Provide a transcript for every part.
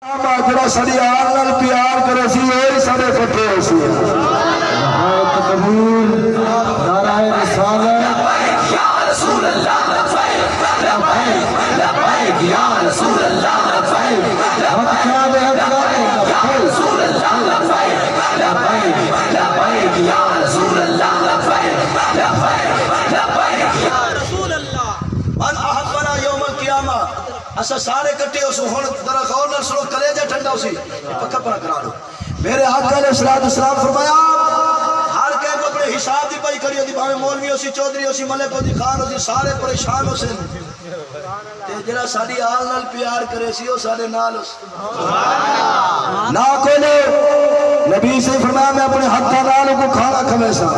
جڑا ساری آل نال پیار کرے سی وہی سارے کٹھے ہو سی تکبیر نعرہ رسالت یا رسول اللہ لبیک یا رسول اللہ لبیک حق کیا بے حق کیا یا رسول اللہ لبیک یا رسول اللہ لبیک یا رسول اللہ ان احبنا یوم القیامہ اسا سارے کٹے ہو سو ہن ذرا غور نال سنو کلیجہ ٹھنڈا ہو سی پکا پرا کرا دو میرے آقا علیہ السلام فرمایا ہر کہیں کو اپنے حساب دی پائی کری ہوتی بھاوے مولوی ہو سی چودھری ہو سی ملک ہو سی خان ہو سی سارے پریشان ہو سی تے جڑا ساری آل نال پیار کرے سی وہ سارے نال ہو سی نہ کولے نبی سے فرمایا میں اپنے ہاتھاں نال کو کھانا کھوے سا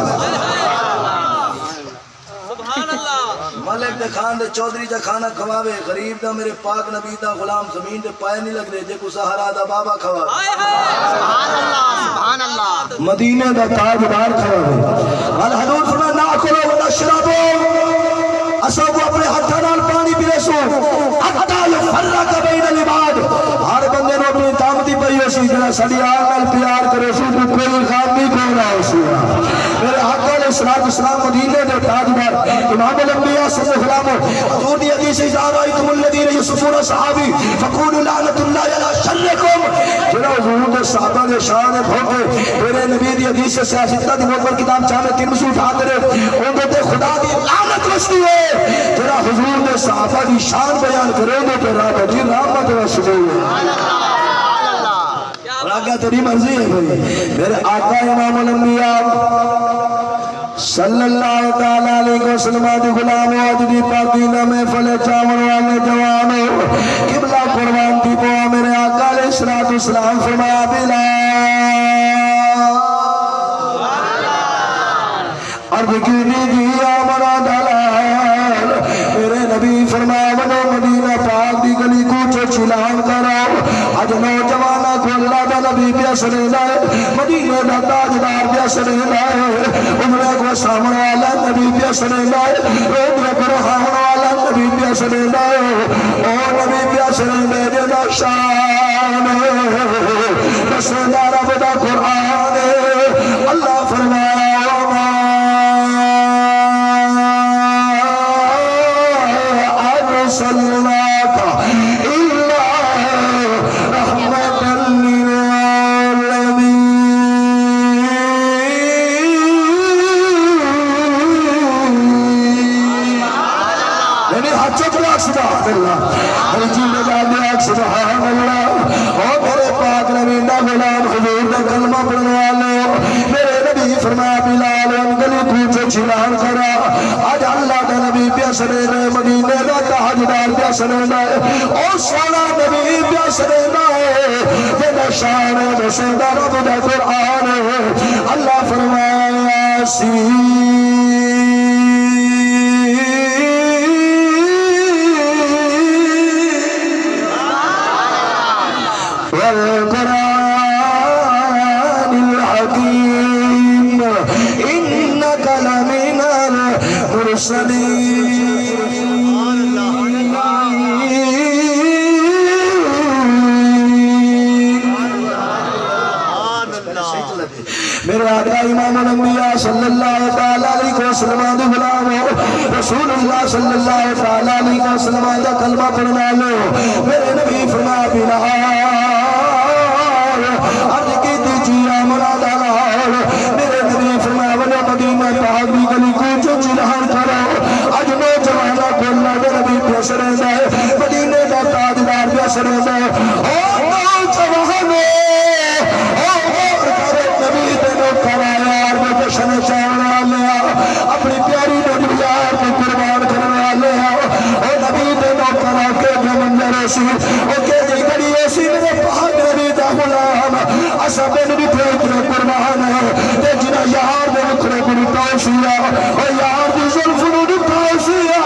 ملک دے خان دے چودھری دا کھانا کھواوے غریب دا میرے پاک نبی دا غلام زمین دے پائے نہیں لگ دے جے کو سہارا دا بابا کھواوے مدینے دا تاجدار کھواوے الحضور فرمایا نہ کولو ولا شرابو اسا کو اپنے ہاتھاں نال پانی پیے سو حتی یفرق بین العباد ہر بندے نو اپنی تامدی پئی ہو سی جڑا ساری آل نال پیار کرے سو کوئی خامی کوئی نہ ہو سی میرے آقا علیہ السلام مدینے دے تاجدار امام الانبیاء صلی اللہ علیہ وسلم حضور دی حدیث اذا رأيتم الذين يصفون صحابی فقولوا لعنۃ اللہ علی شرکم جڑا حضور دے صحابہ دے شان بھوکے میرے نبی دی حدیث سے سیاست دی موت پر کتاب چاہے تین مسو اٹھا کرے ان تے خدا دی لعنت وستی ہے جڑا حضور دے صحابہ دی شان بیان کرے دے تے راہ دی رحمت وستی ہے آگا تیری مرضی ہے بھائی میرے آقا امام الانبیاء صلی اللہ تعالیٰ علیہ وسلم دی غلام و عجدی پاکی نامے فلے چاون والے جوانو قبلہ قربان دی پوا میرے آقا علیہ السلام فرمایا بلال عرض کی دی آمنا دلال میرے نبی فرمایا منو مدینہ پاک دی گلی کوچو چلان کراؤ آج نوجوانا کو اللہ دا نبی پیسنے لائے مدینہ دا تاجدار پیسنے لائے عمرہ کو سامنے والا نبی پیسنے لائے عمرہ کو رہاؤن والا نبی پیسنے لائے اور نبی پیسنے میرے دا شان رسولہ رب دا قرآن اللہ فرمایا صلّاك إلا رحمة للعالمين یعنی حجت لاکھ سبحان اللہ ہر جیل جان لاکھ سبحان اللہ او میرے پاک نبی دا غلام حضور دا کلمہ پڑھنے والے میرے نبی فرمایا بلال انگلی کوچے چلان کرا آج اللہ دا نبی پیسنے رہے مدینے دا تاجدار پیسنے رہے او سونا نبی پیسنے رہے جنہ شان رسولہ رب دا قرآن اللہ فرمایا والقرآن الحكيم إنك لمن المرسلين میرے آقا امام الانبیاء صلی اللہ تعالیٰ علیہ وسلم دے غلام رسول اللہ صلی اللہ تعالیٰ علیہ وسلم دا کلمہ پڑھنا لو میرے نبی فرمایا بلال عرض کی دیجیے منا دلال میرے نبی فرمایا ولی مدینہ پاک دی گلی کوچو چلان کرو اج نوجوانا کو اللہ دے نبی پیسرے جائے مدینہ دا تاجدار پیسرے جائے او نوجوانے شنے چاہنے والے اپنی پیاری نبی یار کو قربان کرنے والے او نبی دے نوکر کے منظر سی او کہ دی گڑی ایسی میرے پاک نبی دا غلام اسا بن بھی پھر قربان ہے تے جنا یار دے نکھڑے کو توشیا او یار دی زلف نو توشیا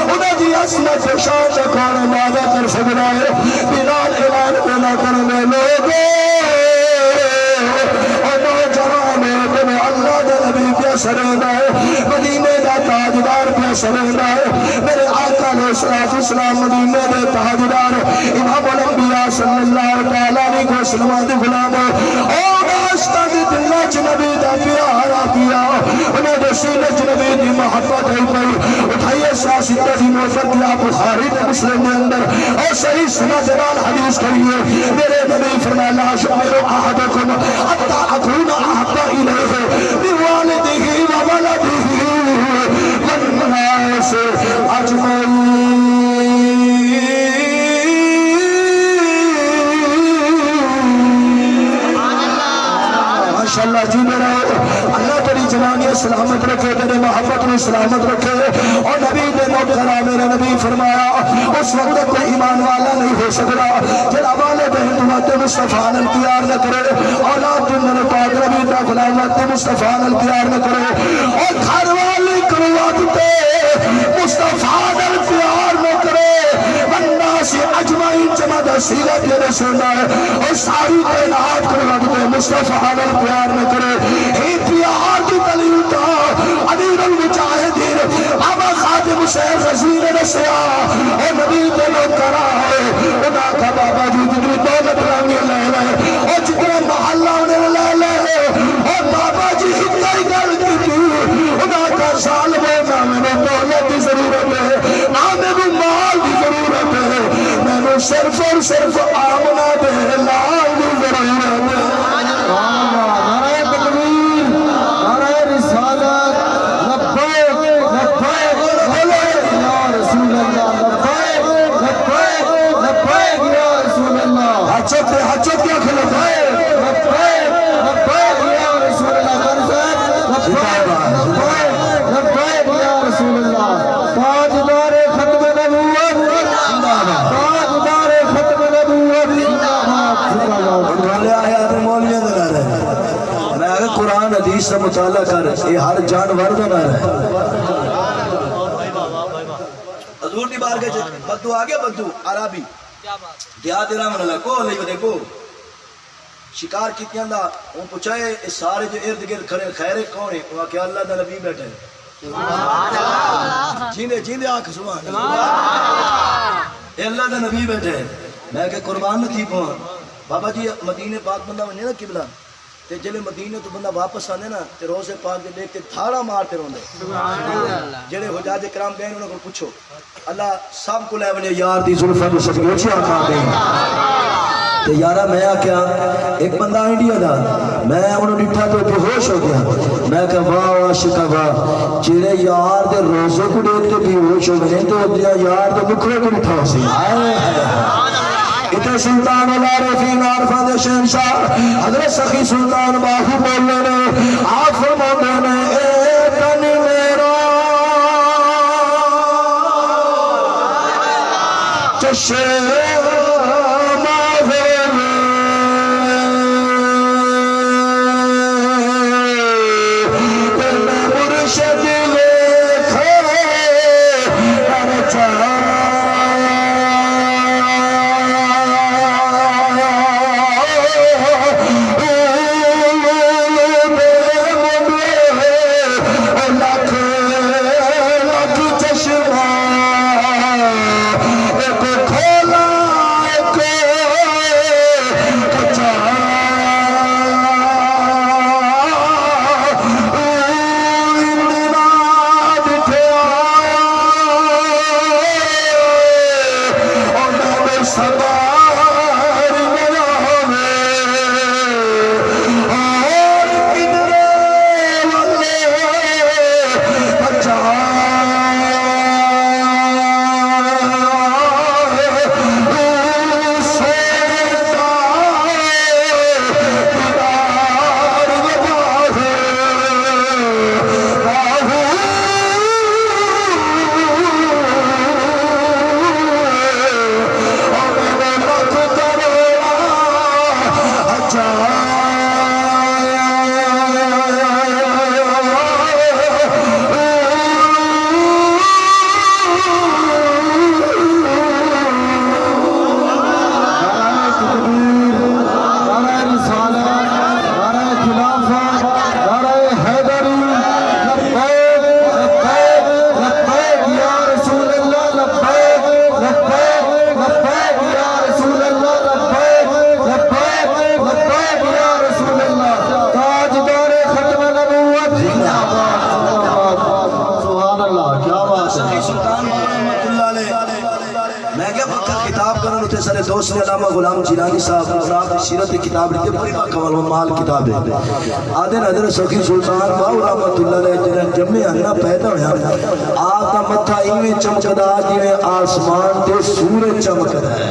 انہاں دی عظمت شان کون مادا کر سکدا ہے بلال اعلان نہ کرنے لوگوں سرنا ہے مدینے دا تاجدار پہ سرنا ہے میرے آقا علیہ السلام مدینے دے تاجدار امام الانبیاء صلی اللہ تعالیٰ علیہ وسلم دے غلام او داشتہ دی دلہ چ نبی دا پیارا پیا انہیں دے سینے چ نبی دی محبت ہے پئی اٹھائیے ساسی تجی محبت یا بخاری دے مسلم دے اندر اور صحیح سنہ دنال حدیث کریے میرے نبی فرمایا لا شمیر احدکم حتی اکون احبا الیہ بوالدہ وولدہ والناس اجمعین ماشاءاللہ جی میرا اللہ تیری جوانی سلامت رکھے تیرے محبت میں سلامت رکھے اور نبی نے نوٹ کرا میرا نبی فرمایا اس وقت کوئی ایمان والا نہیں ہو سکتا جڑا والدین دعوت مصطفیٰ اختیار نہ کرے اولاد من پاک نبی دا غلامت مصطفیٰ اختیار نہ کرے اور گھر والی قروت مصطفیٰ اختیار نہ کرے والناس اجمعین جمع دا سیغہ کے رسولہ ہے اور ساری کائنات قروت مصطفیٰ اختیار نہ کرے ہی پیار کی دلیل کا امیر المجاہدین بابا خادم حسین غزیر رسیا اے نبی دلو کرا ہے انہاں کا بابا جی جتنی دولت رنگی لے لے اور جتنا محلہ انہیں لے لے اور بابا جی اتنی گل کی انہاں کا ظالم ہے نہ میں دولت کی ضرورت ہے نہ میں مال کی ضرورت ہے میں نے صرف اور صرف آمنہ دے لال کی ضرورت ہے حجت کیا کھلت ہے تاجدار ختم نبوت تاجدار ختم نبوت مولیاں دے رہے میں اگر قرآن حدیث سے مطالعہ کر یہ ہر جانور دے رہے حضور دی بار کے بدو آگے بدو عربی دیہات رحم اللہ کو نہیں دیکھو شکار کیتیاں دا وہ پوچھائے اس سارے جو ارد گرد کھڑے خیرے کون ہے وہ کہ اللہ دا نبی بیٹھے جیندے جیندے آنکھ سبحان اللہ اللہ دا نبی بیٹھے میں کہ قربان نہ تھی پہن بابا جی مدینے پاک بندہ بنے نا قبلہ تے جلے مدینے تو بندہ واپس آنے نا تے روزے پاک دے دیکھ کے تھاڑا مارتے روندے جلے حجاج کرام گئے انہوں کو پوچھو اللہ سب کو لے بنے یار دی ظلفہ جو سکے اچھی آنکھاں دیں تے یارہ میں کیا ایک بندہ انڈیا دا میں انہوں ڈٹھا تو بہوش ہو گیا میں کہا واہ عاشقہ واہ چیرے یار دے روزے کو دیکھتے بھی ہوش ہو گئے تو دیا یار دے مکھرے کو ڈٹھا سی اتنے سلطان العارفین عارفان دے شہنشاہ حضرت سخی سلطان باہو بولنے نے آپ فرمانے نے اے تن میرا چشم کھولا غلام جیلانی صاحب آپ کی سیرت کتاب لکھتے بڑی باکمال و مال کتاب ہے آدھے حضرت سخی سلطان باو رحمت اللہ علیہ جنہیں جمعے انہ پیدا ہویا آپ کا متھا ایویں چمکدا جنہیں آسمان تے سورج چمکدا ہے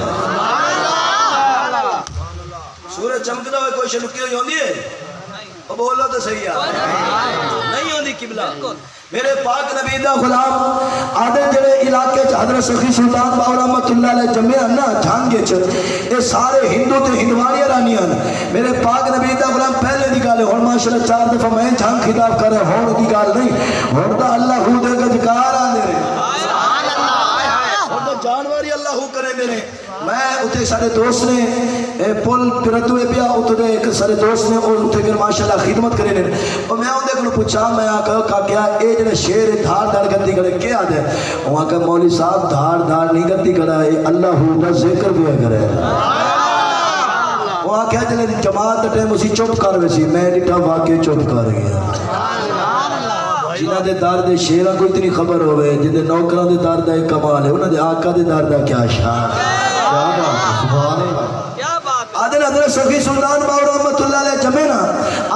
سورج چمکدا ہوئے کوئی شلکی ہوئی ہوندی ہے وہ بولو تو صحیح ہے نہیں ہوندی قبلہ میرے پاک نبی دا غلام آدھے جڑے علاقے حضرت سخی سلطان باو رحمت اللہ علیہ جمعے انہ جھانگے یہ سارے ہندو تے ہندوانی رانی میرے پاک نبی دا غلام پہلے دی گالے ہون ماشاءاللہ 4 دفعہ میں جھانگ خطاب کر رہے ہون دی گال نہیں ہون دا اللہ ہو دے گا جکار آنے رہے ہون دا جانواری اللہ ہو کرے میرے میں اتے سارے دوست نے پل پرتوے پیا اتے ایک سارے دوست نے اور اتے پھر ماشاءاللہ خدمت کرے نے اور میں اندے کو پوچھا میں آکا کیا اے جڑے شیر دھار دھار گتی کرے کیا دے وہاں کہ مولوی صاحب دھار دھار نہیں گتی کرا ہے اللہ ہو کا ذکر بھی کرے وہاں کیا جلے جماعت ٹائم اسی چپ کر ویسی میں ڈٹھا واقعی چپ کر گیا جنہ دے دار دے شیرہ کو اتنی خبر ہوئے جن دے نوکران دے دار دے کمال ہے انہ دے آقا دے دار دا کیا شان آدھے حضرت سخی سلطان باو رحمت اللہ علیہ جمعنا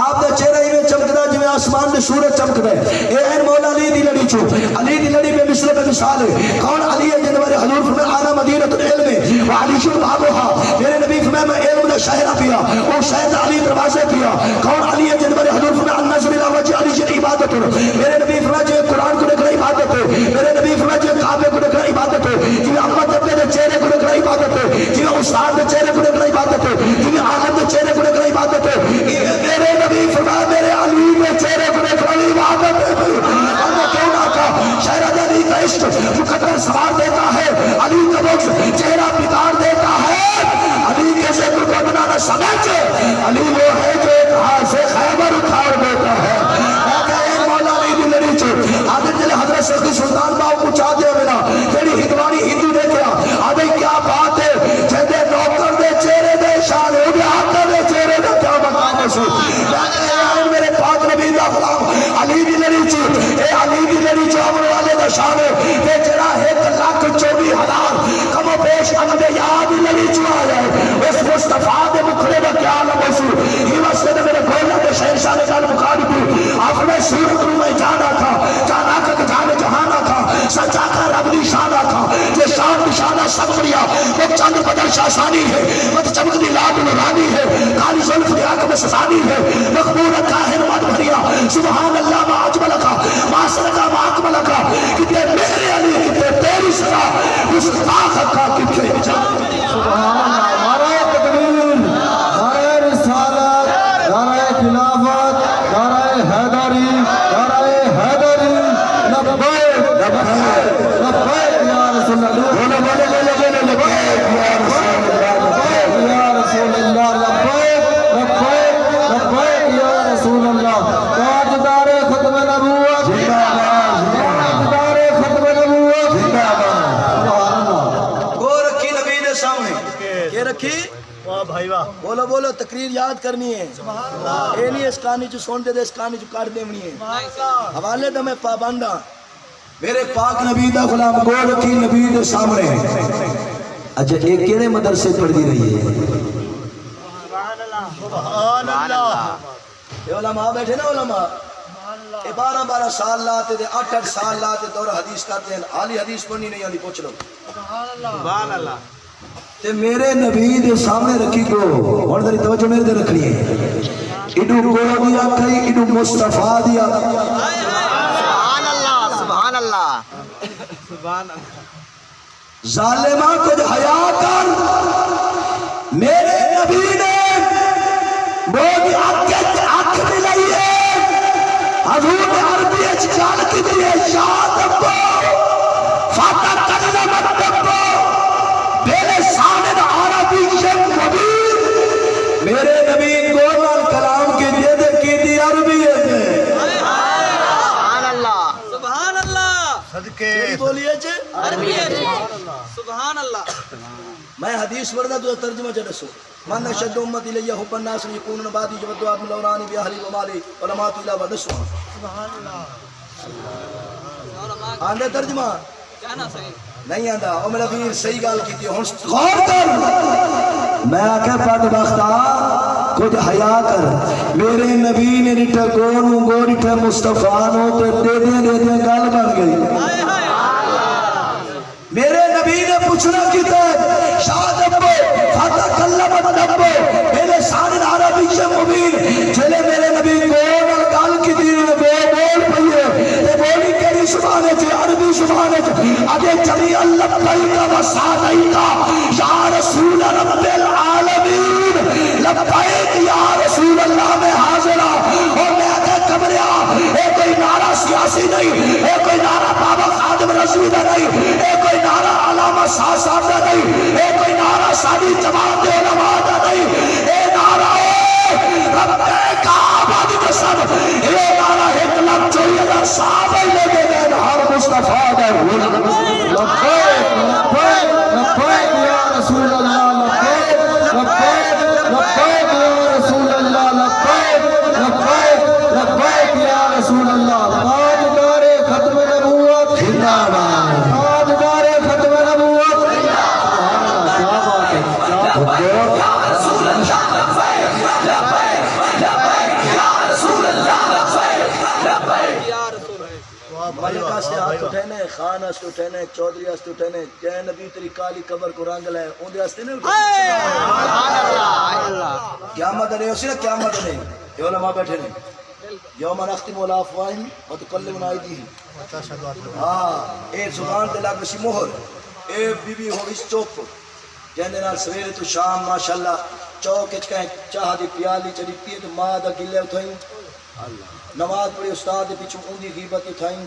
آپ دے چہرہ ہی میں چمکدا جویں آسمان دے سورج چمکدا ہے اے این مولا علی دی لڑی چھو علی دی لڑی بے مثل بے مثال ہے کون علی ہے جن بارے حضور فرمائے آنا مدینۃ العلم ہے وہ علی شن بابوہا میرے نبی فرمائے میں علم دا شہرہ پیا وہ شہر علی دروازے پیا کون علی ہے جن بارے حضور فرمائے النظر الى وجہ علی جن عبادت میرے نبی فرمائے جو قرآن کو دیکھنا عبادت ہے میرے نبی فرمائے جو کعبے کو دیکھنا عبادت ہے جو احمد ابن دے چہرے کو دیکھنا عبادت ہے جو استاد دے چہرے کو دیکھنا عبادت ہے جو عالم دے چہرے کو دیکھنا عبادت ہے میرے نبی فرمائے میرے علی دے چہرے کو دیکھنا عبادت ہے اللہ کیوں نہ کہا شہرہ علی کا عشق مقدر سوار دیتا ہے علی کا بخش چہرہ بگاڑ دیتا ہے علی کے ذکر کو بنا نہ سمجھ علی وہ ہے جو ایک ہاتھ سے خیبر اٹھاڑ دیتا ہے مولا علی دی لڑی چھو آدھے جلے حضرت سخی سلطان باو پوچھا دیا میرا تیری ہندوانی ہندو دے گیا آدھے کیا بات ہے جہدے نوکر دے چہرے دے شان ہو گیا آقا دے چہرے دے کیا مقام ہے میرے پاک نبی دا غلام علی دی لڑی چھو اے علی دی لڑی چھو امر والے دا شان ہے اے جڑا 1,24,000 کم و بیش انبیاء دی لڑی چھو آیا ہے اس مصطفیٰ دے مکھڑے دا کیا عالم ہے ہی واسطے دے میرے گولا دے شہنشاہ نے گال مخالفی آپ نے سورت رو میں جانا تھا جانا کا جانے جہانا تھا سچا کا رب دی شانہ تھا جو شان نشانہ سب بڑیا وہ چند بدر شاسانی ہے مت چمک دی لاب نورانی ہے کالی ظلف دی آنکھ میں سسانی ہے مقبول کاہر مات بھریا سبحان اللہ ما اجمل کا ما سرکا ما اکمل کا کتے میرے علی کتے تیری سرا اس آخر کا کتے سبحان اللہ نعرہ تکبیر نعرہ رسالت نعرہ خلافت نعرہ حیدری نعرہ حیدری لبیک لبیک لبیک یا رسول اللہ یا رسول اللہ لبیک لبیک لبیک یا رسول اللہ تاجدار ختم نبوت تاجدار ختم نبوت سبحان اللہ گو رکھی نبی دے سامنے یہ رکھی بولو بولو تقریر یاد کرنی ہے اے نہیں اس کہانی جو سن دے اس کہانی جو کاٹ دیونی ہے حوالے دا میں پابندہ میرے پاک نبی دا غلام گو رکھی نبی دے سامنے اچھا ایک کیڑے مدرسے پڑھ دی رہی ہے سبحان اللہ یہ علماء بیٹھے نا علماء 12 سال لاتے دے 8 سال لاتے دور حدیث کرتے ہیں حالی حدیث پڑھنی نہیں آلی پوچھ لو سبحان اللہ تے میرے نبی دے سامنے رکھی گو اور داری توجہ میرے دے رکھنی ہے ایڈو گو دیا کئی ایڈو مصطفیٰ دیا سبحان اللہ سبحان اللہ سبحان اللہ ظالمہ کچھ حیا کر میرے نبی نے بہت آنکھ ملائی ہے حضور نے عربی اچھال کی دیئے شاہ دبو فاتح کلمت دبو میرے سامن عربی شک مبین میرے نبی گولان کلام کی جیدے کی دی عربی ہے سبحان اللہ سبحان اللہ صدقے بولیے چھے عربی ہے سبحان اللہ میں حدیث ورنہ تو ترجمہ جڑسو من اشد امت الیہ حب الناس یکونن بعدی جبدو آدم لورانی بی اہلی و مالی علمات اللہ ودسو آندھے ترجمہ کہنا صحیح نہیں آندھا او میرا پیر صحیح گال کی تھی غور کر میں آکے بدبختہ کچھ حیا کر میرے نبی نے ڈٹھا گونوں گو ڈٹھا مصطفیٰ نو تے دے دے گل بن گئی میرے نبی نے پوچھنا کیتا شاہ دبو فاتح کلمت دبو میرے سارے عربی سے مبین چلے میرے نبی گول گل کی دین نے بول پئیے تے بولی کیڑی زبان ہے عربی زبان ہے اگے چلی اللہ کا وسعدیک یا رسول رب العالمین لبیک یا رسول اللہ میں حاضر ہوں اور میں آگے کمریا اے کوئی نعرہ سیاسی نہیں اے کوئی نعرہ بابا خادم رسول نہیں اے کوئی نعرہ علامہ شاہ صاحب کا نہیں اے کوئی نعرہ ساری جماعت علماء کا نہیں اے نعرہ رب کعبہ دی قسم اے نعرہ 1,24,000 صحابہ لگے گئے ہر مصطفیٰ دے لبیک لبیک لبیک یا رسول اللہ لبیک لبیک لبیک یا رسول اللہ لبیک لبیک لبیک یا رسول اللہ تاجدار ختم نبوت زندہ باد تاجدار ختم نبوت زندہ باد کیا بات ہے یا رسول اللہ لبیک لبیک لبیک یا رسول اللہ لبیک لبیک یا رسول ہے ملکہ سے ہاتھ اٹھینے خان است اٹھینے چودری است اٹھینے جے نبی تیری کالی قبر کو رنگ لائے اون دے استے نہیں اٹھینے قیامت نہیں اسی نا قیامت نہیں یہ علماء بیٹھے نہیں یوم نختم علی افواہہم وتکلمنا ایدیہم ہاں اے زبان تے لگ وسی مہر اے بی بی ہو اس چوک جہندے نال سویرے تو شام ماشاءاللہ چوک وچ کہیں چاہ دی پیالی چڑی پی تے ماں دا گلے اٹھائیں نماز پڑھی استاد دے پیچھے اون دی غیبت اٹھائیں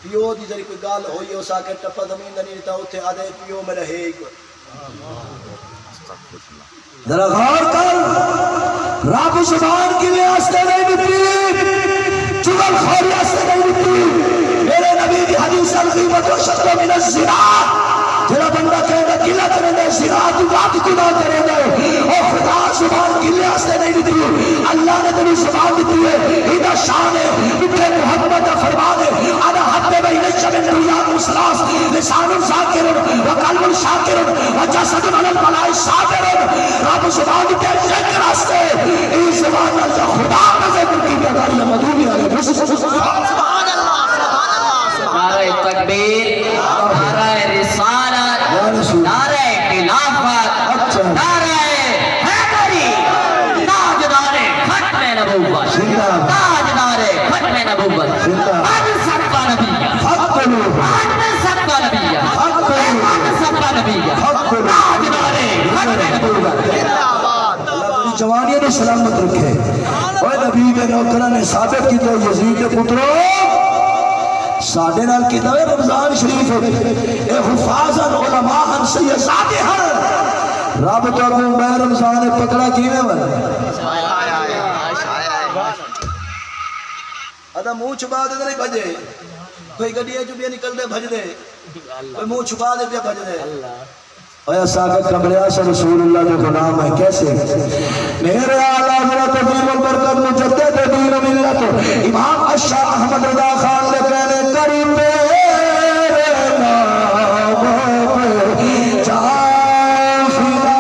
پیو دی ذری کوئی گل ہوئی اس آ کے ٹپا زمین نہیں دیتا اوتھے آدھے پیو میرا ہے ذرا غور کر رب زبان کی واسطے نہیں دتی چغل خوری واسطے نہیں دتی میرے نبی کی حدیث الغیبت و شد من الزنا جڑا بندہ کہندا گلا کرے زنا تو بات گناہ کرے او خدا زبان کی واسطے نہیں دتی اللہ نے تیری زبان دتی ہے ایدا شان ہے کہ محمد کا فرمان ہے انا حد بین الشمس والرياض والثلاث لسان ذاکر وقلب شاکر وجسد على البلاء صابر رب زبان کے ذکر واسطے اس زبان کا خدا کا ذکر کی بیداری مدعوی ہے سبحان اللہ نعرہ تکبیر نعرہ رسالت نعرہ خلافت نعرہ حیدری تاجدار ختم نبوت تاجدار ختم نبوت من سب نبی من سب نبی من سب نبی تاجدار ختم نبوت اللہ جوانی نے سلامت رکھے اور نبی کے نوکران نے ثابت کی تو یزید کے پتروں ساڑھے نال کی دوے رمضان شریف اے حفاظاً علماءاً سیداتہاً رب تو اگوں میں رمضان پکڑا کیویں بن ادا منہ چھپا دے نہیں بھجے کوئی گڈیاں جو بھی نکل دے بھج دے کوئی منہ چھپا دے بھج دے اے ساکت کمریا سے رسول اللہ کے غلام ہے کیسے میرے اعلیٰ حضرت عظیم البرکت مجدد دین ملت امام اشاہ احمد رضا خان نے کہنے کری میرے نام پہ جان فدا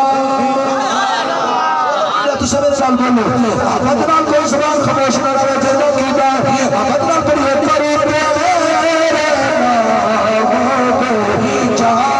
تو سب انسان بولو آفت نام کوئی زبان خاموش نہ رہے جنوں کی بات آفت نام کری کری میرے نام پہ جان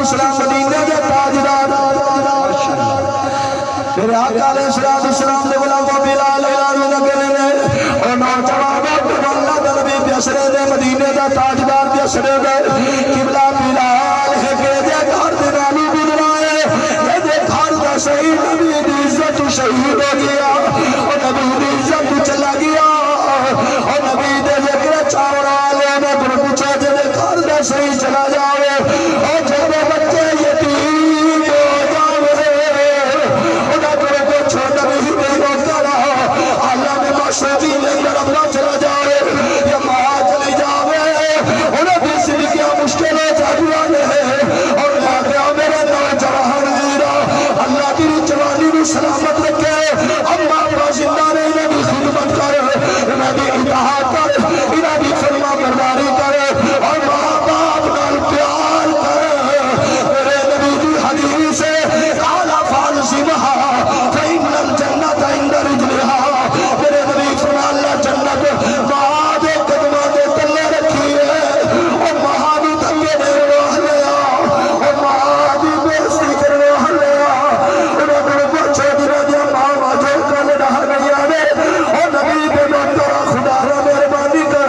السلام مدینے کے تاجدار میرے آقا علیہ السلام نے غلام بلال اعلان لگے اور نوجوان دسرے دے مدینے دا تاجدار دسرے دے قبلہ بلال ہے کہ دے گھر دے نالو گزرائے یہ دے گھر دا صحیح نبی دی عزت شہید ہو گیا اور نبی دی عزت چلا گیا اور نبی دے ذکر چاور والے نے پوچھا جے دے گھر دا صحیح چلا جاوے اور جب بچے یتیم ہو جاوے انہاں کو چھوڑ نبی نہیں روکتا رہا اللہ نے معصومی نہیں ربنا چلا جاوے یا ماں چلی جاوے انہیں بھی زندگیاں مشکلیں جاگوانے ہیں اور میں کیا میرے نوجوان ویرا اللہ کی جوانی میں سلامت رکھے اما ابا زندہ رہے انہیں بھی خدمت کر انہیں بھی اطاعت کر انہیں بھی فرما برداری کر اور ماں باپ نال پیار کر میرے نبی کی حدیث ہے قال فالزمها فإن الجنة عند رجلها میرے نبی فرما اللہ جنت ماں دے قدمہ دے تلے رکھی ہے اور ماں بھی تنگے دے روح لیا اور ماں بھی بیستی کر روح لیا انہیں بڑے بچے دنہ دیا ماں واجہ کل ڈہر نہیں آنے اور نبی پہ مندرہ خدا را مہربانی کر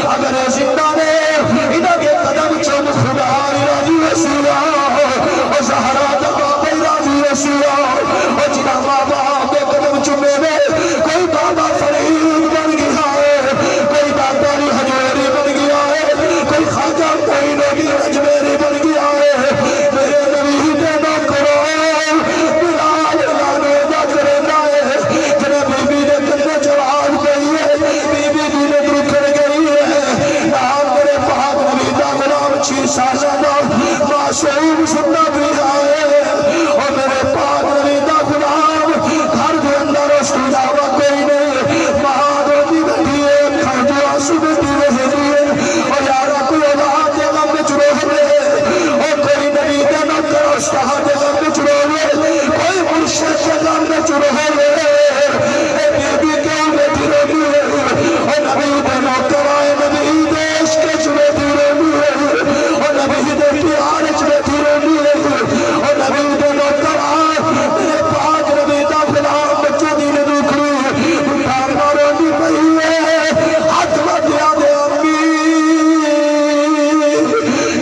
اگر زندہ نے انہیں کے قدم چند خدا راضی وسیلہ اور زہرہ دبا پہ راضی وسیلہ اور جنہ ماں باپ کے قدم چمے میں کوئی بابا فرید بن گیا ہے کوئی داداری حجوری بن گیا ہے کوئی خواجہ کوئی نبی اجمیری بن گیا ہے میرے نبی دے نہ کرو بلال لانے دا کرنا ہے جنہیں بی بی نے کنے جواب گئی ہے بی بی دی نے درکڑ گئی ہے نام میرے پاک نبی دا غلام 6 سالہ دا معصوم سننا بھی آئے اور میرے پاک نبی دا غلام گھر دے اندر اس کی دعویٰ کوئی نہیں مہاں روٹی بیٹھی ہے کھاجو آسو بیٹھی رہی ہے اور یارا کوئی اولاد دے غم میں چڑو ہوئے اور کوئی نبی دے نکر اشتہا دے غم میں چڑو ہوئے کوئی مرشد دے غم میں چڑو ہوئے اے بی بی کیوں بیٹھی رہی ہے اور نبی دے نکر آئے نبی دے عشق چڑو دی رہی ہے اور نبی دے پیار چ بیٹھی رہی ہے اور نبی دے نکر آئے میرے پاک نبی دا غلام بچوں دی نے دکھری بٹھا مارو دی پئی ہے ہاتھ بدیا دے امی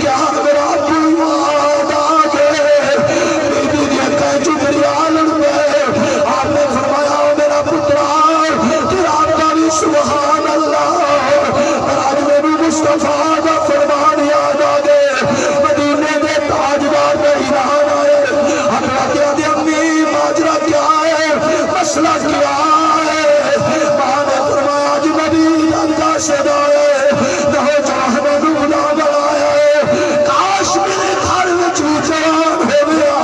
کیا میرا یاد آ گئے بی بی دی اکھیں چ دریا لڑ گئے آپ نے فرمایا میرا پترا تیرا آقا بھی سبحان اللہ پر آج میری مصطفیٰ دا فرمان یاد آ گئے مدینے دے تاجدار میں ایران آئے ہمرا کیا دے امی ماجرا کیا ہے مسئلہ کیا ہے ماں نے فرمایا آج نبی دا شد آئے نوجوان دنیا بڑھایا ہے کاش میرے گھر میں جوان ہو گیا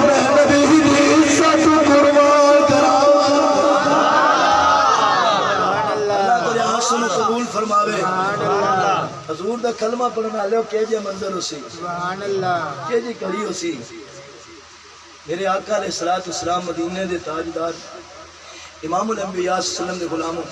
میں نبی دی عزت قربان کراؤں اللہ کو یہاں سن قبول فرماوے حضور دا کلمہ پڑھنا لے کہ جے منظر ہو سی سبحان اللہ کہ جے کڑی ہو سی میرے آقا علیہ السلام مدینے دے تاجدار امام الانبیاء صلی اللہ علیہ وسلم دے غلاموں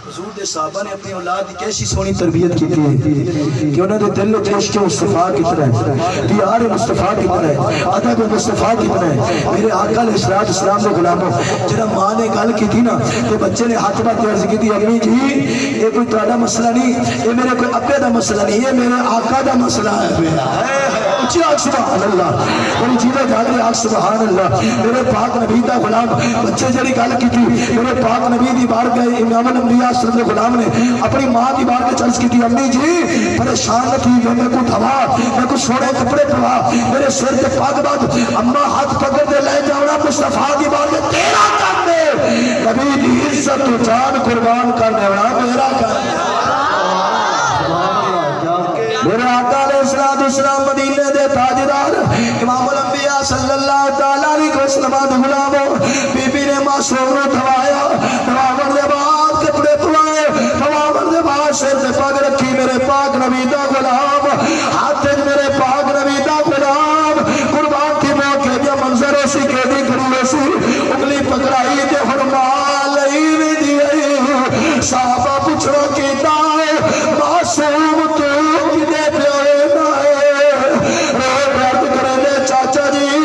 حضور دے صحابہ نے اپنی اولاد کی کیسی سونی تربیت کی تھی کہ انہوں نے دل و عشق مصطفیٰ کتنا ہے پیار مصطفیٰ کتنا ہے ادب مصطفیٰ کتنا ہے میرے آقا علیہ السلام دے غلاموں جنہاں ماں نے گل کی تھی نا کہ بچے نے ہاتھ بات عرض کی تھی امی جی یہ کوئی تہاڈا مسئلہ نہیں یہ میرے کوئی ابے دا مسئلہ نہیں یہ میرے آقا دا مسئلہ ہے اچھی آگ سبحان اللہ میری جیدہ جاگے آگ سبحان اللہ میرے پاک نبی دا غلام بچے جڑی گل کی تھی میرے پاک نبی دی بار گئے امام الانبیاء صلی اللہ علیہ غلام نے اپنی ماں دی بار کے چرچ کی تھی امی جی پریشان نہ تھی میں کو دھوا میں کو سوڑے کپڑے پوا میرے سر کے پاک بات اما ہاتھ پکڑ دے لے جاؤنا مصطفیٰ دی بار کے تیرا کام دے نبی دی عزت و جان قربان کرنے والا میرا کام میرے آقا علیہ السلام مدینے دے تاجدار امام الانبیاء صلی اللہ تعالیٰ علیہ وسلم دے غلاموں بی بی نے معصوم نو دھوایا دھواون دے بعد کپڑے پوائے دھواون دے بعد سر تے پگ رکھی میرے پاک نبی دا غلام ہاتھ میرے پاک نبی دا غلام قربان تھی موقع دیا منظر ہو سی کھیڑی کھڑی ہو سی انگلی پکڑائی تے فرما لئی بھی دی صحابہ پوچھو کیتا معصوم تو کدے پیارے نہ رو درد کرے لے چاچا جی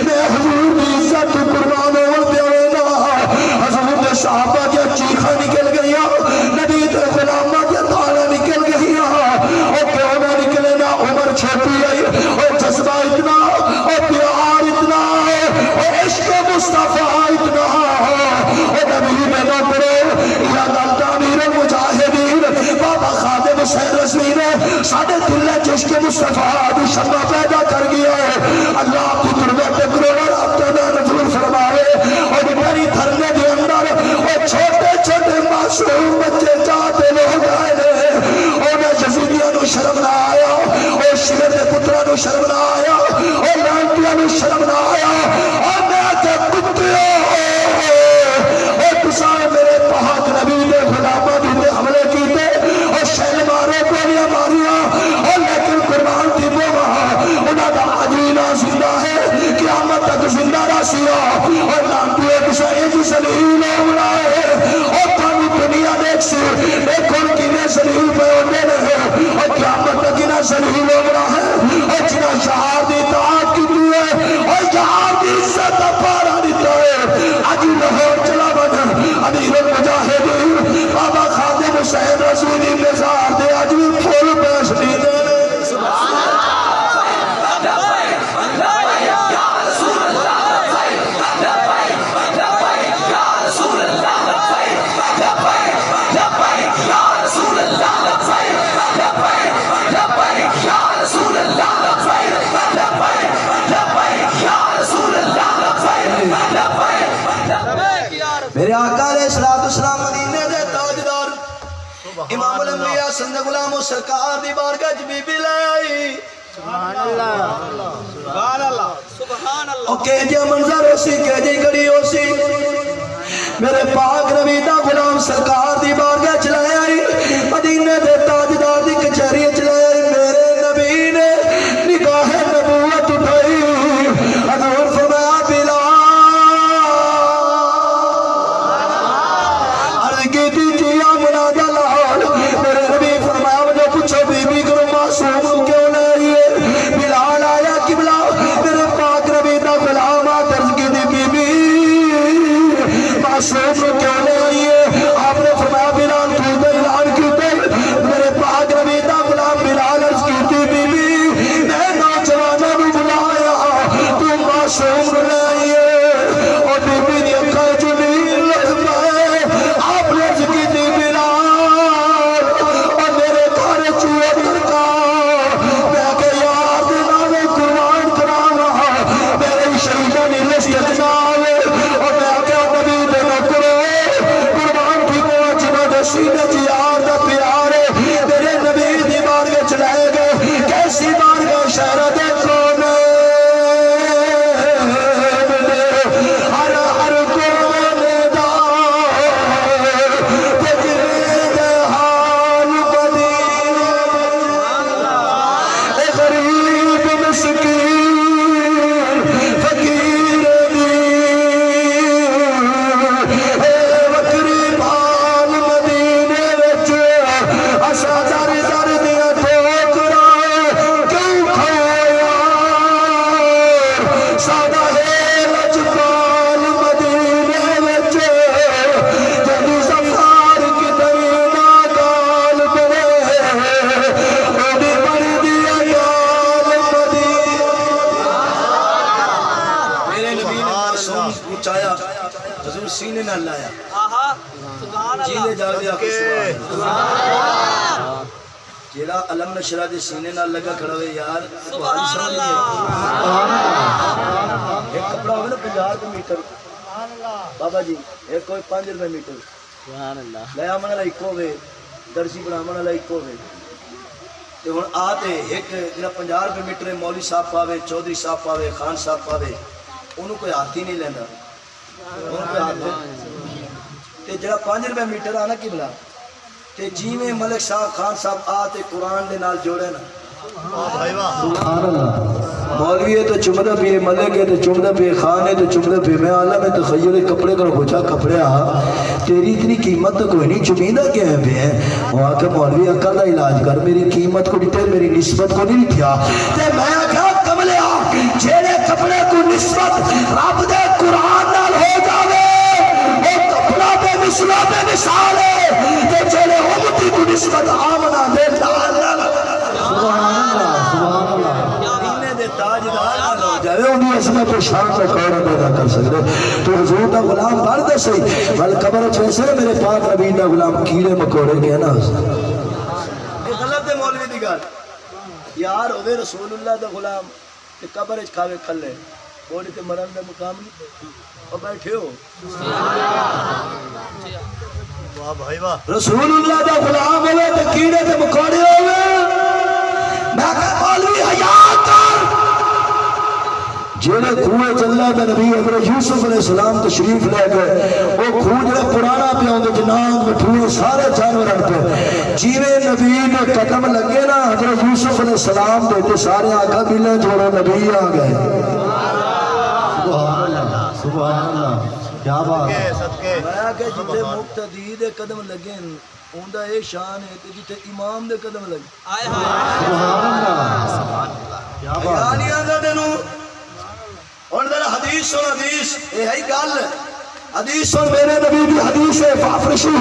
میں حضور کی عزت قربان ہو پیارے نہ حضور نے صحابہ کے چیخا نکل گیا نبی تے غلامہ کے تھانے حسین رضوی نے ساڈے دل وچ عشق مصطفیٰ دی شمع پیدا کر گیا ہے اللہ کی قربت کروڑ اپنا نزول فرمائے اور میری دھرنے دے اندر وہ چھوٹے چھوٹے معصوم بچے جاتے لوگ آئے نے انہیں یزیدیاں نو شرم نہ آیا اور شیر دے پتراں نو شرم نہ آیا اور لانتیاں نو شرم نہ آیا اور میں کہ کتیوں اور تساں میرے پاک نبی دے غلاماں دے حملے کیتے اور شہر مارے گولیاں ماریاں اور لیکن قربان تھی وہ وہاں انہاں دا عجینہ زندہ ہے قیامت تک زندہ راسیہ اور لانتیوں کسا ایک سلیل امرائے اور تھانی دنیا دیکھ سی دیکھو کنے سلیل پہ ہونے رہے اور قیامت تک انہاں سلیل امرائے اور جنہاں شہار دی اطاعت کی دیئے اور شہار دی عزت پارا دیتا ہے عجی لہور چلا بنا امیر المجاہدین بابا خادم حسین رسولی مزار دے آج بھی پھول پیش دی دے میرے آقا علیہ السلام مدینے دے تاجدار امام الانبیاء سند غلام و سرکار دی بارگاہ وچ بی بی لے آئی سبحان اللہ سبحان اللہ او کہ جے منظر ہو سی کہ جے گھڑی ہو سی میرے پاک نبی دا غلام سرکار دی بارگاہ وچ لے آئی مدینے دے تاجدار دی کچہری وچ لے آئی میرے نبی نے نگاہ نبوت اٹھائی حضور فرمایا بلال میرے نبی فرمایا مجھے پوچھو بی بی کرو معصوم کیوں نہیں ہے بلال آیا قبلہ میرے پاک نبی دا غلام آدرز کی دی بی بی معصوم کیوں نہیں ہے آپ نے فرمایا بلال تو دے اعلان کیتے میرے پاک نبی دا غلام بلال عرض کی دی بی بی میں نوجوانوں نے بلایا تو معصوم نہیں ہے اور بی بی نے اکھا جلیل رحمائے آپ نے عرض کی دی سینے نہ لایا جیلے جا لیا جیڑا علم نشرہ دے سینے نہ لگا کھڑا ہوئے یار سبحان اللہ ایک کپڑا ہوئے نا 50 میٹر بابا جی ایک کوئی 5 روپے میٹر لیا منہ لائک ہوئے درسی بنا منہ لائک ہوئے تو ہن آتے ایک جنہا 50 روپے میٹر مولی صاحب پاوے چودھری صاحب پاوے خان صاحب پاوے انہوں کوئی ہاتھی نہیں لینا تے جڑا 5 روپے میٹر آنا کی بلا تے جی میں ملک صاحب خان صاحب آتے قرآن دے نال جوڑے نا سبحان اللہ مولوی ہے تو چمدہ بھی ملک ہے تو چمدہ بھی خان ہے تو چمدہ بھی میں عالم ہے تو خیل کپڑے کرو بچا کپڑے تیری اتنی قیمت تو کوئی نہیں چمیدہ کیا ہے بے وہ آکے مولوی عقل دا علاج کر میری قیمت کو دیتے میری نسبت کو نہیں لکھیا تے میں آکھا کملے جیڑے کپڑے کو نسبت رب دے قرآن نال ہو جاوے وہ کپڑا بے مثلا بے مثال ہے تے جیڑے امتی کو نسبت آمنا دے لال سبحان اللہ سبحان اللہ جاوے انہی عظمت و شان کا کون پیدا کر سکتے تو حضور دا غلام بار دے صحیح بل قبر چھوسے میرے پاک نبی دا غلام کیڑے مکوڑے گئے نا دی گل یار ہوے رسول اللہ دا غلام تے قبر وچ کھاوے کھلے بوڑی تے مرن دا مقام نہیں او بیٹھے ہو واہ بھائی واہ رسول اللہ دا غلام ہوئے تے کیڑے تے مکوڑے ہوئے میں کہ مولوی حیا کر جڑے کھوے چلا تے نبی حضرت یوسف علیہ السلام تشریف لے گئے وہ کھو جڑا پرانا پیا اون دے جناب مٹھوئے سارے جانور پہ جیویں نبی دے قدم لگے نا حضرت یوسف علیہ السلام دے تے سارے آقا ملے جوڑے نبی آ گئے سبحان اللہ سبحان اللہ کیا بات ہے صدقے میں کہ جتے مقتدی دے قدم لگے اوندا اے شان ہے تے جتے امام دے قدم لگے سبحان اللہ کیا بات ہے یعنی آندا تینوں اور ذرا حدیث سن حدیث اے ہے گل حدیث سن میرے نبی کی حدیث ہے فافرشوہ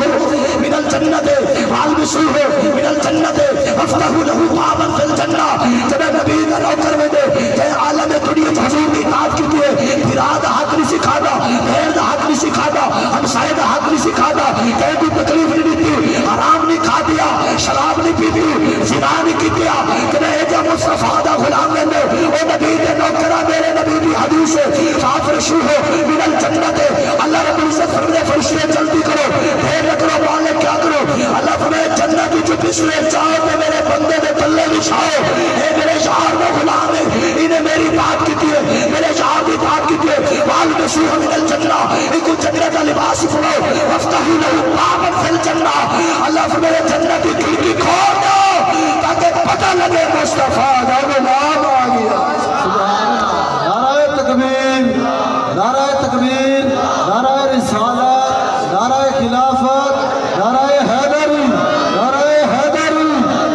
من الجنت والبسوہ من الجنت وفتحوا له بابا فی الجنہ جب نبی کا نوکر میں دے کہ عالم دنیا حضور کی اطاعت کی ہے پھرا دا حق نہیں سکھاتا بھیڑ دا حق نہیں سکھاتا ہمسائے دا حق نہیں سکھاتا کہ کوئی تکلیف نہیں دیتی حرام نہیں کھا دیا شراب نہیں پی دی زنا نہیں کی دیا کہ اے جب مصطفیٰ دا غلام لے او نبی دے نوکرہ میرے نبی کی حدیث ہے فافرشوہ من الجنت اللہ رب العزت فرمائے فرشتے جلدی کرو دیر نہ کرو مالے کیا کرو اللہ فرمائے جنت کی جو بسرے چاہو تو میرے بندے دے پلے بچھاؤ اے میرے شعر میں غلام ہے انہیں میری بات کی ہے میرے شعر کی بات کی ہے وال مسیح من الجنہ ان کو جنت کا لباس پڑھو وفتحوا له بابا فی الجنہ اللہ فرمائے جنت کی کھڑکی کھول دو تاکہ پتہ لگے مصطفیٰ دا غلام آ گیا نعرہ تکبیر نعرہ تکبیر نعرہ رسالت نعرہ خلافت نعرہ حیدری نعرہ حیدری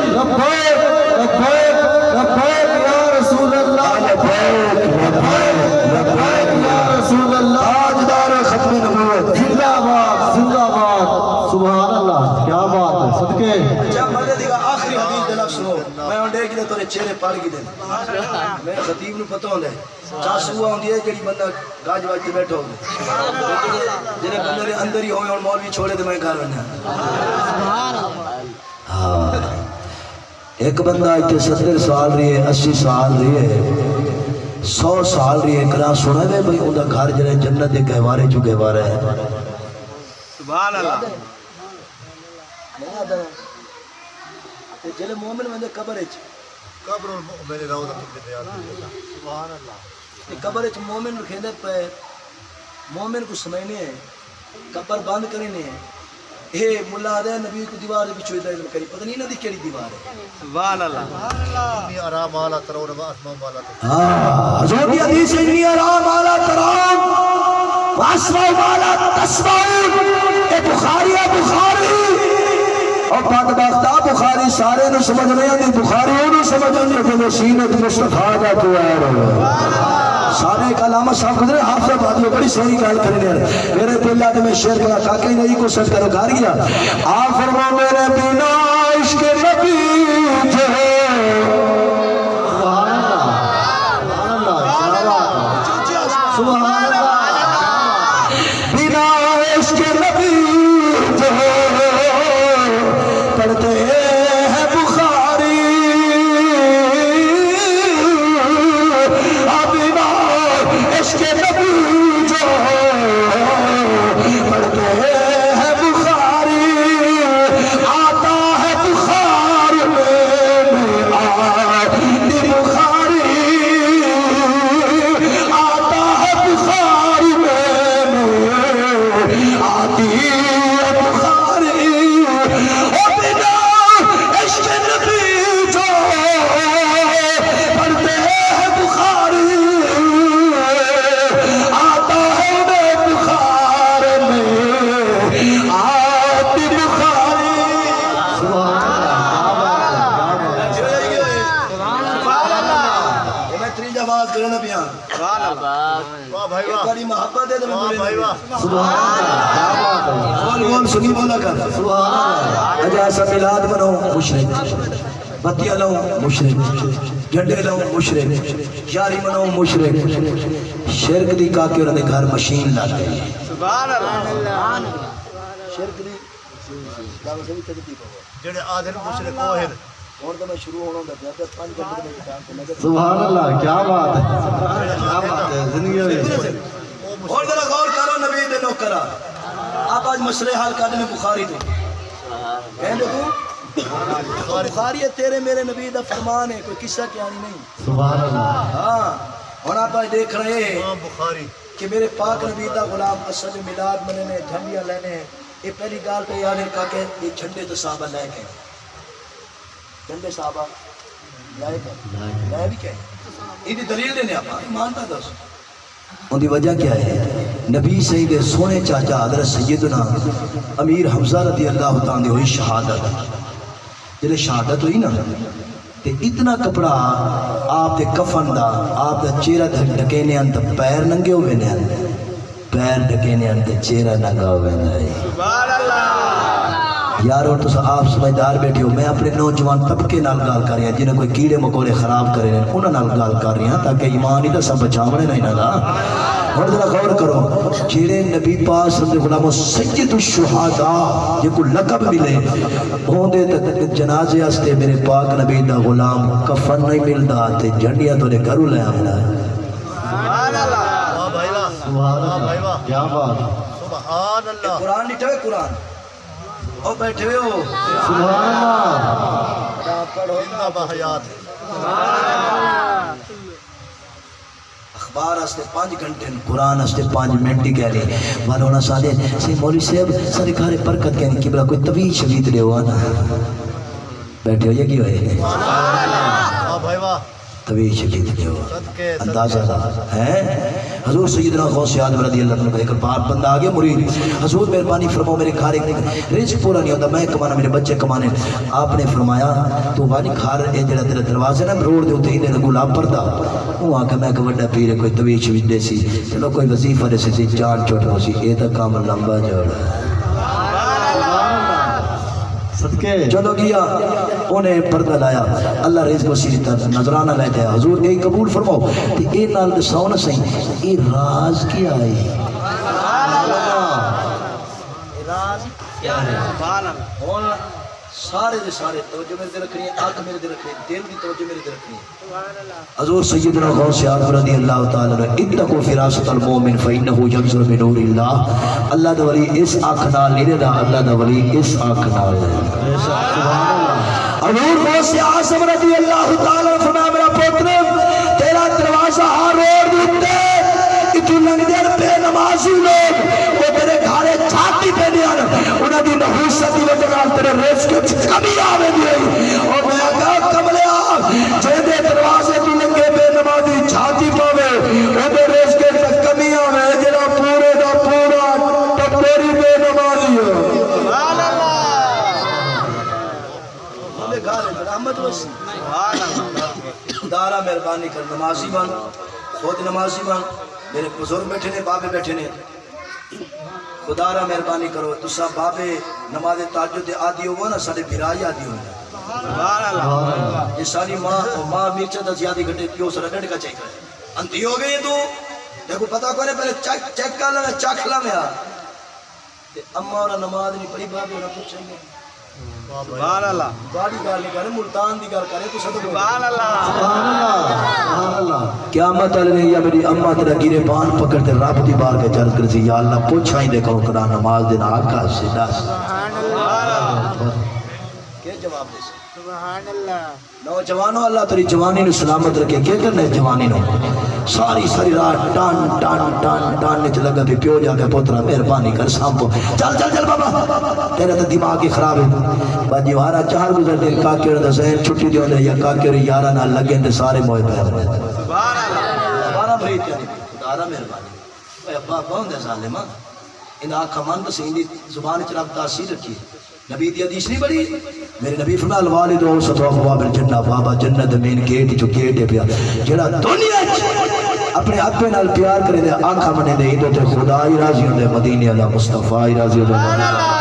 لبیک لبیک لبیک یا رسول اللہ لبیک لبیک لبیک یا رسول اللہ تاجدار ختم نبوت زندہ باد زندہ باد سبحان اللہ کیا بات ہے صدقے جب مدد دیگا آخری حدیث دے لفظ سنو میں ہوں دیکھ دے تورے چہرے پڑھ گی دے میں خطیب نو پتہ ہوندے چاسو ہوندی ہے جڑی بندہ گاج واج تے بیٹھا ہوندے جڑے بندے دے اندر ہی ہوئے اور مولوی چھوڑے تے میں گھر ونا سبحان اللہ ایک بندہ ایتھے 70 سال رہی ہے 80 سال رہی ہے 100 سال رہی ہے کرا سنا دے بھئی اوندا گھر جڑے جنت دے گہوارے جو گہوارے ہے سبحان اللہ نہیں آتا تے جڑے مومن بندے قبر وچ قبر المؤمن روضۃ من ریاض الجنہ سبحان اللہ تے قبر وچ مومن رکھیندے پے مومن کو سمجھنے ہیں قبر بند کرنے ہیں اے ملا دے نبی کو دیوار دے پیچھے دے کری پتہ نہیں نہ دی کیڑی دیوار ہے سبحان اللہ انی ارا ما لا ترون واسمع ما لا تسمعون ہاں حضور کی حدیث ہے انی ارام علی ترام واسمع ما لا تسمعون اے بخاری ہے بخاری اور بدبختہ بخاری سارے نو سمجھ نہیں آتی بخاری انہوں سمجھ نہیں کہ سینت مصطفیٰ دا تو ہے سارے کلامہ صاحب گزرے حافظ آبادی بڑی صحیح گال کرنے ہیں میرے دل آدھے میں شیر کہا کاکے نہیں کو سچ کرو گھر گیا آپ فرما میرے بنا عشق نبی جو سبحان اللہ بنا عشق نبی جو پڑھتے ہیں بخاری بنا عشق نبی جو پڑھتے ہیں بخاری آتا ہے بخار میں آتی بخاری آتا ہے بخار میں آتی ہے بخاری او بنا عشق نبی جو پڑھتے ہیں بخاری آتا ہے بخار میں آتی بخاری میں تری آواز کرنا پیا واہ بھائی ایک واہ باری محبت ہے تو میں واہ بولے بھائی نہیں واہ سبحان اللہ بول بول سنی بولا کر اجا ایسا میلاد منو مشرک بتیاں لو مشرک جھنڈے لو مشرک یاری منو مشرک شرک دی کاکے انہوں نے گھر مشین لا گئی سبحان اللہ شرک دی دعوت سے بھی تجدید ہو جڑے آدھر مشرک اوہر اور تو میں شروع ہونا ہوتا ہے 5 گھنٹے میں کام کو لگے سبحان اللہ کیا بات ہے کیا بات ہے زندگی میں اور ذرا غور کرو نبی دے نوکرا آپ آج مسئلے حل کرنے میں بخاری تو کہیں دے تو بخاری ہے تیرے میرے نبی دا فرمان ہے کوئی قصہ کہانی نہیں سبحان اللہ ہاں اور آپ آج دیکھ رہے ہیں کہ میرے پاک نبی دا غلام اصل میلاد مننے جھنڈیاں لینے ہیں یہ پہلی گال پہ یاد رکھا کہ یہ جھنڈے تو صحابہ لائے گئے جھنڈے صحابہ لائے گئے لائے بھی کیا ہے یہ دلیل دینے آپ مانتا تھا ان کی وجہ کیا ہے نبی سید سونے چاچا حضرت سیدنا امیر حمزہ رضی اللہ تعالیٰ ہوئی شہادت جلے شہادت ہوئی نا تے اتنا کپڑا آپ دے کفن دا آپ دا چہرہ ڈکینے انت پیر ننگے ہوئے نے پیر ڈکینے انت چہرہ ننگا ہوئے نے سبحان اللہ یار اور تو آپ سمجھدار بیٹھے ہو میں اپنے نوجوان طبقے نال گال کر رہا ہیں جنہیں کوئی کیڑے مکوڑے خراب کرے ہیں انہاں نال گال کر رہے ہیں تاکہ ایمان ہی دا سب بچاونے نہیں نگا اور ذرا غور کرو جیڑے نبی پاک صلی اللہ علیہ وسلم سید الشہداء جے کو لقب ملے ہوندے تک جنازے واسطے میرے پاک نبی دا غلام کفن نہیں ملدا تے جھنڈیاں تو نے گھروں لے آوندا سبحان اللہ واہ بھائی واہ سبحان اللہ بھائی واہ کیا بات سبحان اللہ قرآن نہیں ٹھوے قرآن او بیٹھے ہو سبحان اللہ پڑھو زندہ بحیات اخبار ہستے 5 گھنٹے قرآن ہستے 5 منٹ ہی کہہ لیں والا ہونا سادے سے مولوی صاحب سارے کھارے برکت کہنے کی بلا کوئی طویل شوید لے ہوا نا بیٹھے ہو یہ کی ہوئے واہ بھائی واہ طویل شوید لے ہوا صدقے اندازہ ہے حضور سیدنا غوث اعظم رضی اللہ عنہ ایک بار بندہ آگے مرید حضور مہربانی فرماؤ میرے کھارے رزق پورا نہیں ہوتا میں کمانا میرے بچے کمانے آپ نے فرمایا تو وانی کھار اے جڑا تیرے دروازے نا روڈ دے اوتے ہی دے گلاب پردا وہ آ کے میں کہ بڑا پیر کوئی طویل شوید دے سی چلو کوئی وظیفہ دے سی جان چھوٹ ہو سی اے تا کام لمبا جوڑا صدقے چلو گیا انہیں پردہ لایا اللہ رزق و سیری تر نظرانہ لے جایا حضور اے قبول فرماؤ کہ اے نال دساؤ نہ صحیح اے راز کیا ہے راز کیا ہے سبحان اللہ اور سارے دے سارے توجہ میرے دے رکھنی ہے آنکھ میرے دے رکھنی ہے دل بھی توجہ میرے دے رکھنی ہے حضور سیدنا غوث اعظم رضی اللہ تعالی عنہ اتقوا فراست المؤمن فانه ينظر بنور الله اللہ دا ولی اس آنکھ نال نہیں دا اللہ دا ولی اس آنکھ نال ہے سبحان اللہ حضور غوث اعظم رضی اللہ تعالی عنہ فرمایا میرا پوتر تیرا دروازہ ہر روڈ اٹھتے اتو لنگ دیر بے نمازی لوگ وہ تیرے گھارے چھاتی پہ دیا انہاں دی نحوست دی وجہ نال تیرے رزق کمی آوے دی اور میں کہا کملے آ جے دے دروازے تو لنگے بے نمازی چھاتی پاوے وہ دے رزق کمی آوے جڑا پورے دا پورا ٹپوری بے نمازی ہو سبحان اللہ بولے گھارے رحمت وسی سبحان اللہ دارا مہربانی کر نمازی بن خود نمازی بن میرے بزرگ بیٹھے نے بابے بیٹھے نے خدا را مہربانی کرو تسا بابے نماز تہجد دے عادی ہو نا سارے بھرائی عادی ہو سبحان اللہ یہ ساری ماں مرچہ دا زیادہ گھٹے پیو سر گھٹ کا چاہیے انتی ہو گئی تو دیکھو پتہ کونے پہلے چیک کر لینا چاکھلا میں آ اما اور نماز نہیں پڑھی بابے اور کچھ چاہیے سبحان اللہ گاڑی گال نہیں کرے ملتان دی گال کرے تو سب سبحان اللہ سبحان اللہ سبحان اللہ قیامت علیہ یا میری اماں تیرا گیرے بان پکڑتے رب دی بار کے چل کر سی یا اللہ پوچھائیں دے کرو کنا نماز دینا آقا سے دس سبحان اللہ کیا جواب دے سی سبحان اللہ نوجوانوں اللہ تیری جوانی نو سلامت رکھے کیا کرنا ہے جوانی نو ساری ساری رات ٹان ٹان ٹان ٹان نے لگا بھی پیو جا کے پوترا مہربانی کر سامپو چل چل چل بابا تیرا تو دماغ ہی خراب ہے باجی وارا چار گزر دے کاکیر دا ذہن چھٹی دیوں دے یا کاکیر یارہ نہ لگیں دے سارے موئے پہ سبحان اللہ بارہ بھرید کیا نہیں خدارہ مہربانی اے ابا کون دے ظالمہ ان آنکھا من بس ہندی زبان چراب تاثیر رکھی نبی دی حدیث نہیں بڑی میرے نبی فرمایا الوالد اوسط ابواب الجنہ بابا جنت مین گیٹ جو گیٹ ہے پیا جڑا دنیا اپنے ابے نال پیار کرے دے آنکھا منے دے ادو تے خدا ہی راضی ہوندے مدینے اللہ مصطفی ہی راضی ہوندے